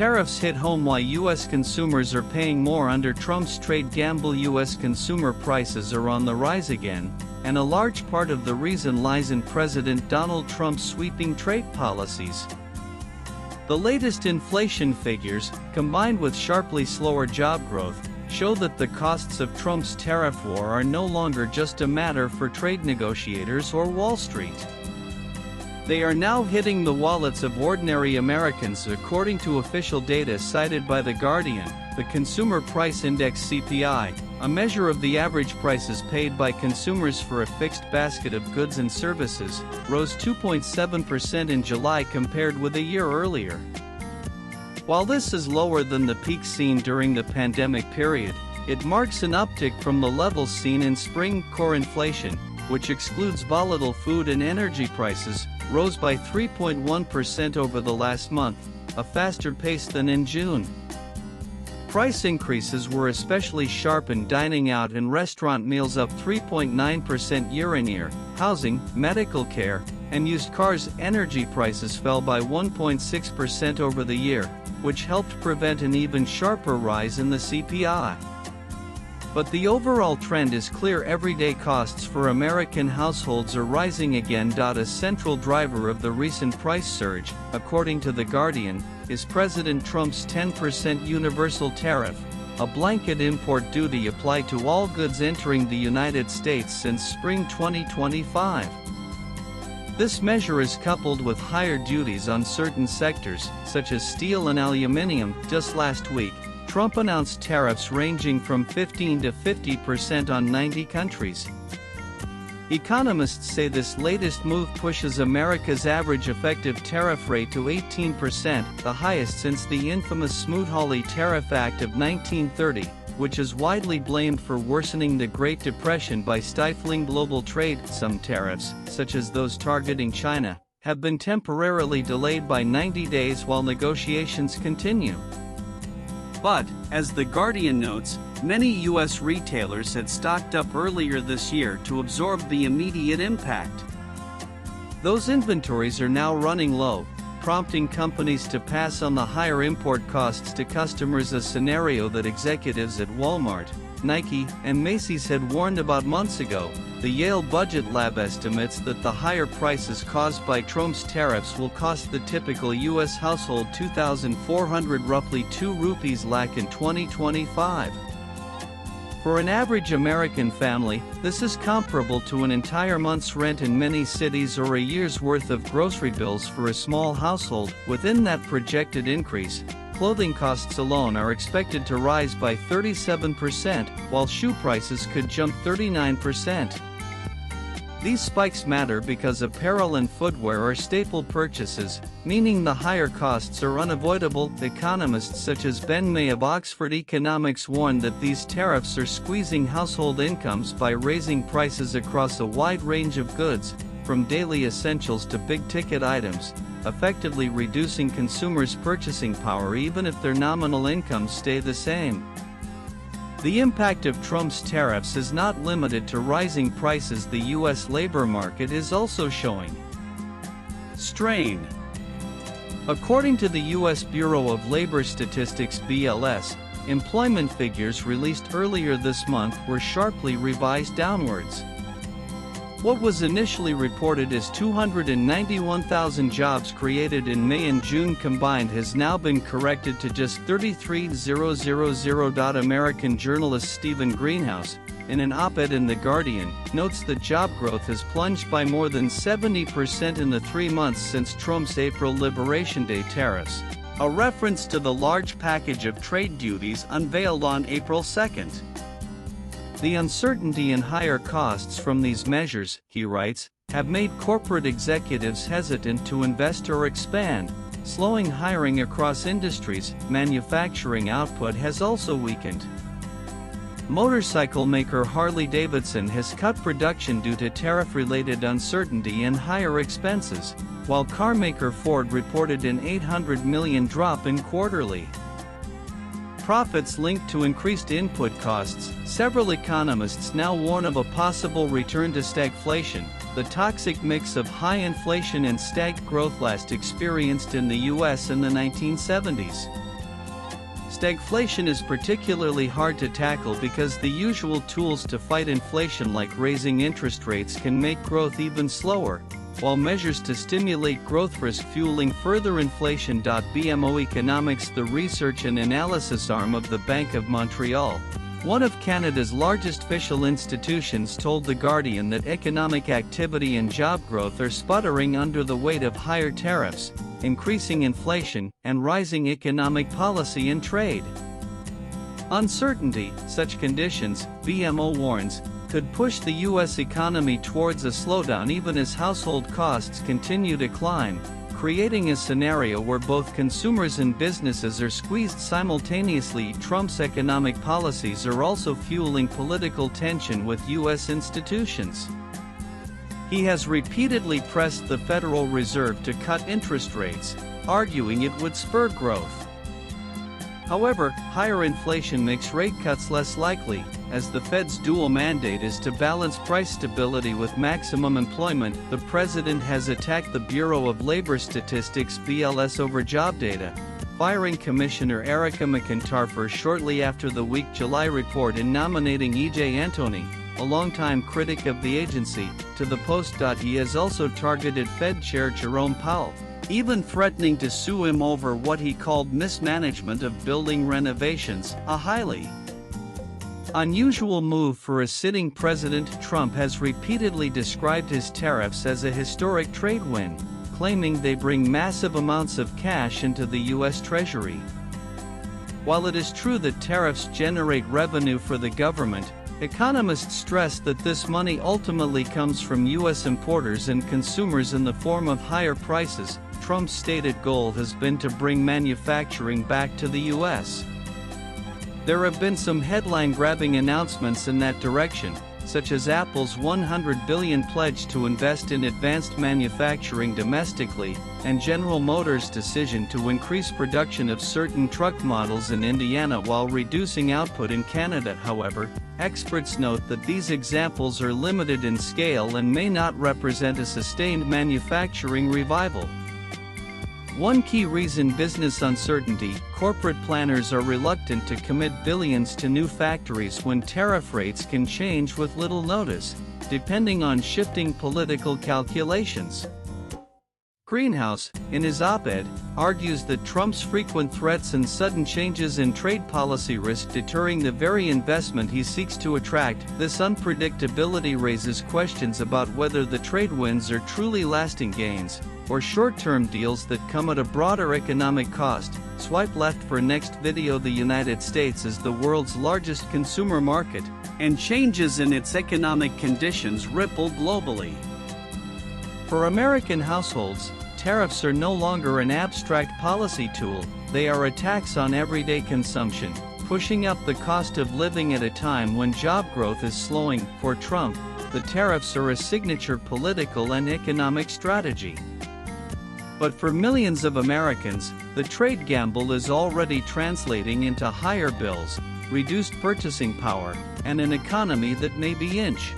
tariffs hit home why U.S. consumers are paying more under Trump's trade gamble. U.S. consumer prices are on the rise again, and a large part of the reason lies in President Donald Trump's sweeping trade policies. The latest inflation figures, combined with sharply slower job growth, show that the costs of Trump's tariff war are no longer just a matter for trade negotiators or Wall Street. They are now hitting the wallets of ordinary Americans. According to official data cited by The Guardian, the Consumer Price Index (CPI), a measure of the average prices paid by consumers for a fixed basket of goods and services, rose 2.7% in July compared with a year earlier. While this is lower than the peak seen during the pandemic period, it marks an uptick from the levels seen in spring. Core inflation, which excludes volatile food and energy prices, rose by 3.1% over the last month, a faster pace than in June. Price increases were especially sharp in dining out and restaurant meals, up 3.9% year-on-year. Housing, medical care, and used cars. Energy prices fell by 1.6% over the year, which helped prevent an even sharper rise in the CPI. But the overall trend is clear: everyday costs for American households are rising again. A central driver of the recent price surge, according to The Guardian, is President Trump's 10% universal tariff, a blanket import duty applied to all goods entering the United States since spring 2025. This measure is coupled with higher duties on certain sectors, such as steel and aluminum. Just last week, Trump announced tariffs ranging from 15 to 50% on 90 countries. Economists say this latest move pushes America's average effective tariff rate to 18%, the highest since the infamous Smoot-Hawley Tariff Act of 1930, which is widely blamed for worsening the Great Depression by stifling global trade. Some tariffs, such as those targeting China, have been temporarily delayed by 90 days while negotiations continue. But, as The Guardian notes, many U.S. retailers had stocked up earlier this year to absorb the immediate impact. Those inventories are now running low, prompting companies to pass on the higher import costs to customers, a scenario that executives at Walmart, Nike, and Macy's had warned about months ago. The Yale Budget Lab estimates that the higher prices caused by Trump's tariffs will cost the typical U.S. household 2,400 roughly 2 rupees lakh in 2025. For an average American family, this is comparable to an entire month's rent in many cities or a year's worth of grocery bills for a small household. Within that projected increase, clothing costs alone are expected to rise by 37%, while shoe prices could jump 39%. These spikes matter because apparel and footwear are staple purchases, meaning the higher costs are unavoidable. Economists such as Ben May of Oxford Economics warn that these tariffs are squeezing household incomes by raising prices across a wide range of goods, from daily essentials to big-ticket items, effectively reducing consumers' purchasing power even if their nominal incomes stay the same. The impact of Trump's tariffs is not limited to rising prices. The U.S. labor market is also showing strain. According to the U.S. Bureau of Labor Statistics (BLS), employment figures released earlier this month were sharply revised downwards. What was initially reported as 291,000 jobs created in May and June combined has now been corrected to just 33,000. American journalist Stephen Greenhouse, in an op-ed in The Guardian, notes that job growth has plunged by more than 70% in the 3 months since Trump's April Liberation Day tariffs, a reference to the large package of trade duties unveiled on April 2nd. The uncertainty and higher costs from these measures, he writes, have made corporate executives hesitant to invest or expand, slowing hiring across industries. Manufacturing output has also weakened. Motorcycle maker Harley-Davidson has cut production due to tariff-related uncertainty and higher expenses, while car maker Ford reported an $800 million drop in quarterly profits linked to increased input costs. Several economists now warn of a possible return to stagflation, the toxic mix of high inflation and stagnant growth last experienced in the U.S. in the 1970s. Stagflation is particularly hard to tackle because the usual tools to fight inflation like raising interest rates can make growth even slower, while measures to stimulate growth risk fueling further inflation. BMO Economics, the research and analysis arm of the Bank of Montreal, one of Canada's largest official institutions, told The Guardian that economic activity and job growth are sputtering under the weight of higher tariffs, increasing inflation, and rising economic policy and trade uncertainty. Such conditions, BMO warns, could push the U.S. economy towards a slowdown even as household costs continue to climb, creating a scenario where both consumers and businesses are squeezed simultaneously. Trump's economic policies are also fueling political tension with U.S. institutions. He has repeatedly pressed the Federal Reserve to cut interest rates, arguing it would spur growth. However, higher inflation makes rate cuts less likely, as the Fed's dual mandate is to balance price stability with maximum employment. The president has attacked the Bureau of Labor Statistics (BLS) over job data, firing Commissioner Erica McIntyre shortly after the weak July report and nominating E.J. Antoni, a longtime critic of the agency, to the post. He has also targeted Fed Chair Jerome Powell, even threatening to sue him over what he called mismanagement of building renovations, a highly unusual move for a sitting president. Trump has repeatedly described his tariffs as a historic trade win, claiming they bring massive amounts of cash into the U.S. Treasury. While it is true that tariffs generate revenue for the government, economists stress that this money ultimately comes from U.S. importers and consumers in the form of higher prices. Trump's stated goal has been to bring manufacturing back to the U.S. There have been some headline-grabbing announcements in that direction, such as Apple's $100 billion pledge to invest in advanced manufacturing domestically, and General Motors' decision to increase production of certain truck models in Indiana while reducing output in Canada. However, experts note that these examples are limited in scale and may not represent a sustained manufacturing revival. One key reason: business uncertainty. Corporate planners are reluctant to commit billions to new factories when tariff rates can change with little notice, depending on shifting political calculations. Greenhouse, in his op-ed, argues that Trump's frequent threats and sudden changes in trade policy risk deterring the very investment he seeks to attract. This unpredictability raises questions about whether the trade wins are truly lasting gains, or short-term deals that come at a broader economic cost. Swipe left for next video. The United States is the world's largest consumer market, and changes in its economic conditions ripple globally. For American households, tariffs are no longer an abstract policy tool, they are a tax on everyday consumption, pushing up the cost of living at a time when job growth is slowing. For Trump, the tariffs are a signature political and economic strategy. But for millions of Americans, the trade gamble is already translating into higher bills, reduced purchasing power, and an economy that may be inch